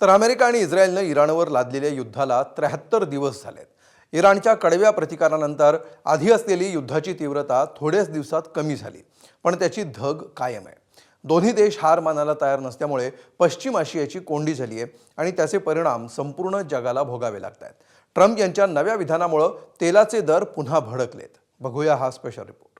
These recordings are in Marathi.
तर अमेरिका आणि इस्रायलनं इराणवर लादलेल्या युद्धाला 73 दिवस झालेत। इराणच्या कडव्या प्रतिकारानंतर आधी असलेली युद्धाची तीव्रता थोड्याच दिवसात कमी झाली, पण त्याची धग कायम आहे। दोन्ही देश हार मानायला तयार नसल्यामुळे पश्चिम आशियाची कोंडी झाली आहे आणि त्याचे परिणाम संपूर्ण जगाला भोगावे लागतात। ट्रम्प यांच्या नव्या विधानामुळे तेलाचे दर पुन्हा भडकलेत। बघूया हा स्पेशल रिपोर्ट।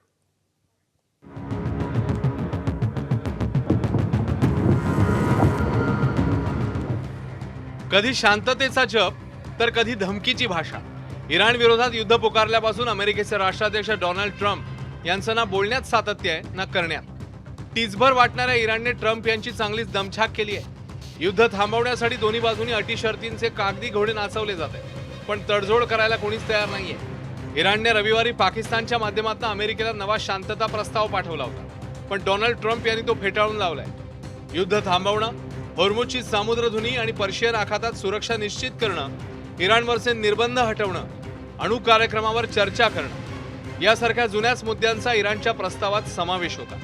कधी शांततेचा जप तर कधी धमकीची भाषा। इराण विरोधात युद्ध पुकारल्यापासून अमेरिकेचे राष्ट्राध्यक्ष डोनाल्ड ट्रम्प यांचं ना बोलण्यात सातत्य आहे ना करण्यात। टीचभर वाटणाऱ्या इराणने ट्रम्प यांची चांगलीच दमछाक केली आहे। युद्ध थांबवण्यासाठी दोन्ही बाजूंनी अटी शर्तींचे कागदी घोडे नाचवले जाते, पण तडजोड करायला कोणीच तयार नाहीये। इराणने रविवारी पाकिस्तानच्या माध्यमातून अमेरिकेला नवा शांतता प्रस्ताव पाठवला होता, पण डोनाल्ड ट्रम्प यांनी तो फेटाळून लावलाय। युद्ध थांबवणं, होर्मुझची सामुद्रधुनी आणि पर्शियन आखातात सुरक्षा निश्चित करणं, इराणवरचे निर्बंध हटवणं, अणु कार्यक्रमावर चर्चा करणं यासारख्या जुन्याच मुद्द्यांचा इराणच्या प्रस्तावात समावेश होता।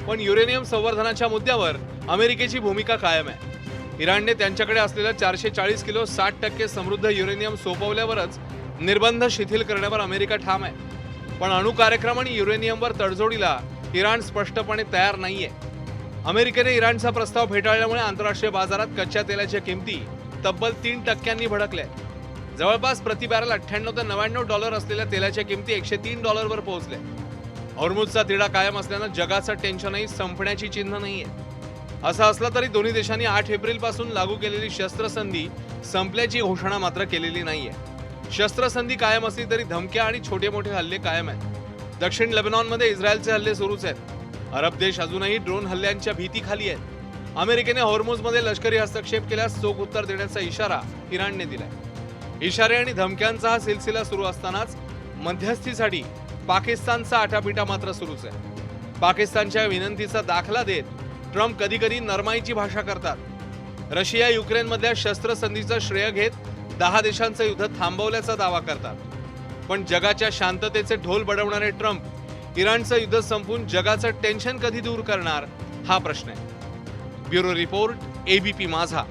पण युरेनियम संवर्धनाच्या मुद्द्यावर अमेरिकेची भूमिका कायम आहे। इराणने त्यांच्याकडे असलेलं 440 किलो 60% समृद्ध युरेनियम सोपवल्यावरच निर्बंध शिथिल करण्यावर अमेरिका ठाम आहे, पण अणु कार्यक्रम आणि युरेनियमवर तडजोडीला इराण स्पष्टपणे तयार नाहीये। अमेरिकेने इराणचा प्रस्ताव फेटाळल्यामुळे आंतरराष्ट्रीय बाजारात कच्च्या तेलाच्या किमती तब्बल 3% भडकल्या। जवळपास प्रति बॅरल 98 ते $99 असलेल्या तेलाच्या किमती $103 वर पोहोचल्या। होर्मुझचा तिढा कायम असल्यानं जगाचं टेन्शनही संपण्याची चिन्ह नाहीये। असं असलं तरी दोन्ही देशांनी 8 एप्रिल पासून लागू केलेली शस्त्रसंधी संपल्याची घोषणा मात्र केलेली नाहीये। शस्त्रसंधी कायम असली तरी धमक्या आणि छोटे मोठे हल्ले कायम आहेत। दक्षिण लेबनॉनमध्ये इस्रायलचे हल्ले सुरूच आहेत। अरब देश अजूनही ड्रोन हल्ल्यांच्या भीतीखाली आहेत। अमेरिकेने होर्मुझमध्ये लष्करी हस्तक्षेप केल्यास चोख उत्तर देण्याचा इशारा इराणने दिलाय। इशारे आणि धमक्यांचा हा सिलसिला सुरू असतानाच मध्यस्थीसाठी पाकिस्तानचा आटापिटा मात्र सुरूच आहे। पाकिस्तानच्या विनंतीचा दाखला देत ट्रम्प कधी कधी नरमाईची भाषा करतात। रशिया युक्रेनमधल्या शस्त्रसंधीचं श्रेय घेत 10 देशांचं युद्ध थांबवल्याचा दावा करतात, पण जगाच्या शांततेचे ढोल बडवणारे ट्रम्प इराणचं युद्ध संपून जगाचं टेन्शन कधी दूर करणार हा प्रश्न आहे। ब्युरो रिपोर्ट, ABP माझा।